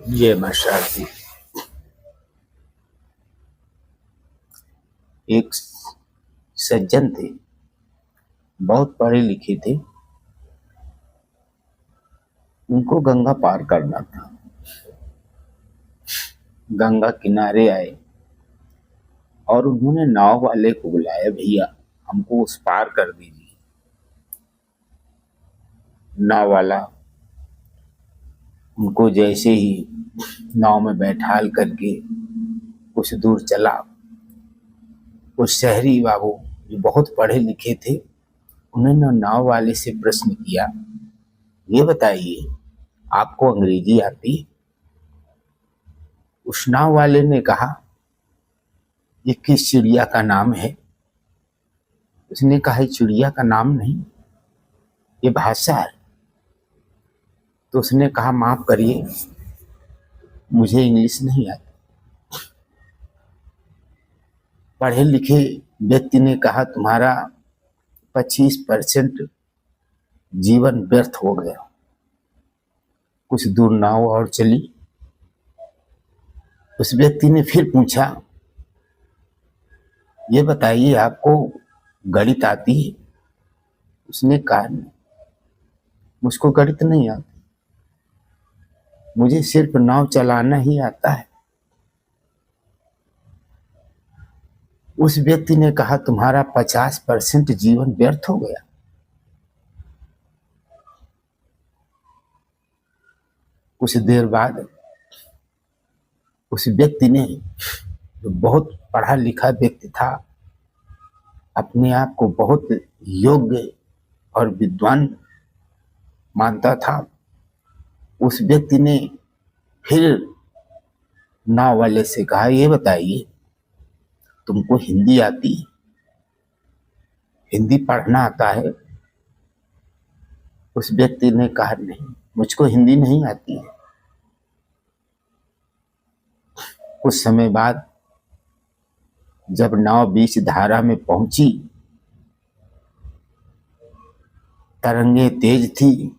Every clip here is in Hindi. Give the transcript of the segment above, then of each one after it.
ये मशाल एक सज्जन थे, बहुत पढ़े लिखे थे। उनको गंगा पार करना था। गंगा किनारे आए और उन्होंने नाव वाले को बुलाया, भैया हमको उस पार कर दीजिए। नाव वाला उनको जैसे ही नाव में बैठाल करके कुछ दूर चला, उस शहरी बाबू जो बहुत पढ़े लिखे थे, उन्होंने नाव वाले से प्रश्न किया, ये बताइए आपको अंग्रेजी आती? उस नाव वाले ने कहा, ये किस चिड़िया का नाम है? उसने कहा, चिड़िया का नाम नहीं, ये भाषा है। तो उसने कहा, माफ करिए मुझे इंग्लिश नहीं आती। पढ़े लिखे व्यक्ति ने कहा, तुम्हारा 25% जीवन व्यर्थ हो गया। कुछ दूर नाव और चली। उस व्यक्ति ने फिर पूछा, ये बताइए आपको गणित आती है? उसने कहा, नहीं मुझको गणित नहीं आती, मुझे सिर्फ नाव चलाना ही आता है। उस व्यक्ति ने कहा, तुम्हारा 50% जीवन व्यर्थ हो गया। कुछ देर बाद उस व्यक्ति ने, जो बहुत पढ़ा लिखा व्यक्ति था, अपने आप को बहुत योग्य और विद्वान मानता था, उस व्यक्ति ने फिर नाव वाले से कहा, ये बताइए तुमको हिंदी आती है? हिंदी पढ़ना आता है? उस व्यक्ति ने कहा, नहीं मुझको हिंदी नहीं आती है। कुछ समय बाद जब नाव बीच धारा में पहुंची, तरंगे तेज थी,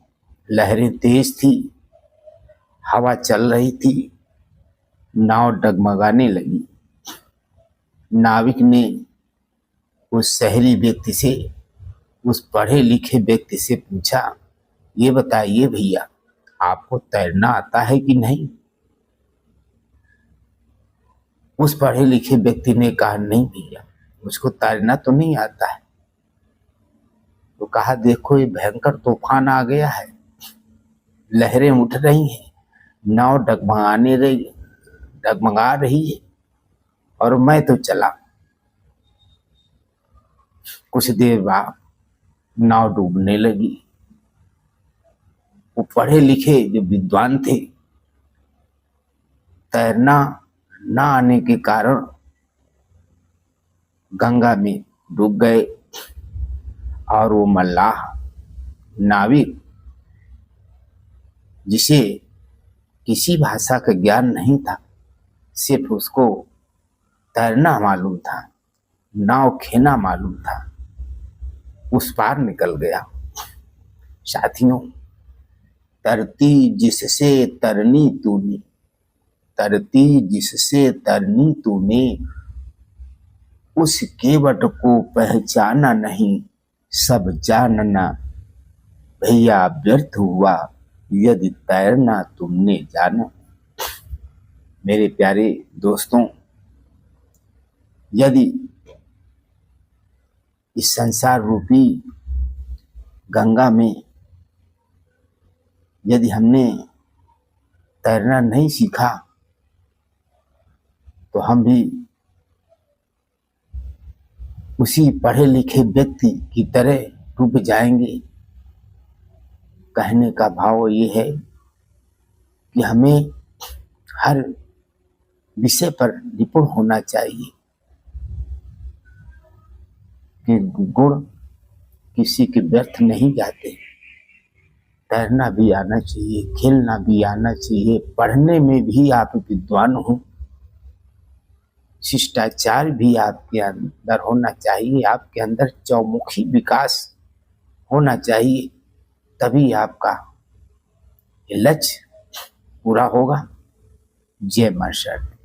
लहरें तेज थी, हवा चल रही थी, नाव डगमगाने लगी। नाविक ने उस शहरी व्यक्ति से, उस पढ़े लिखे व्यक्ति से पूछा, ये बताइए भैया आपको तैरना आता है कि नहीं? उस पढ़े लिखे व्यक्ति ने कहा, नहीं भैया मुझको तैरना तो नहीं आता है। तो कहा, देखो ये भयंकर तूफान आ गया है, लहरें उठ रही हैं, नाव डगमगा रही है और मैं तो चला। कुछ देर बाद नाव डूबने लगी। वो पढ़े लिखे जो विद्वान थे, तैरना ना आने के कारण गंगा में डूब गए। और वो मल्लाह नाविक, जिसे किसी भाषा का ज्ञान नहीं था, सिर्फ उसको तैरना मालूम था, नाव खेना मालूम था, उस पार निकल गया। साथियों, तरती जिससे तरनी तूने, तरती जिससे तरनी तूने, उस केवट को पहचाना नहीं, सब जानना भैया व्यर्थ हुआ, यदि तैरना तुमने जाना। मेरे प्यारे दोस्तों, यदि इस संसार रूपी गंगा में यदि हमने तैरना नहीं सीखा, तो हम भी उसी पढ़े लिखे व्यक्ति की तरह डूब जाएंगे। कहने का भाव ये है कि हमें हर विषय पर निपुण होना चाहिए, कि गुण किसी के व्यर्थ नहीं जाते। तैरना भी आना चाहिए, खेलना भी आना चाहिए, पढ़ने में भी आप विद्वान हो, शिष्टाचार भी आपके अंदर होना चाहिए, आपके अंदर चौमुखी विकास होना चाहिए, तभी आपका लक्ष्य पूरा होगा। जय मां शारदा।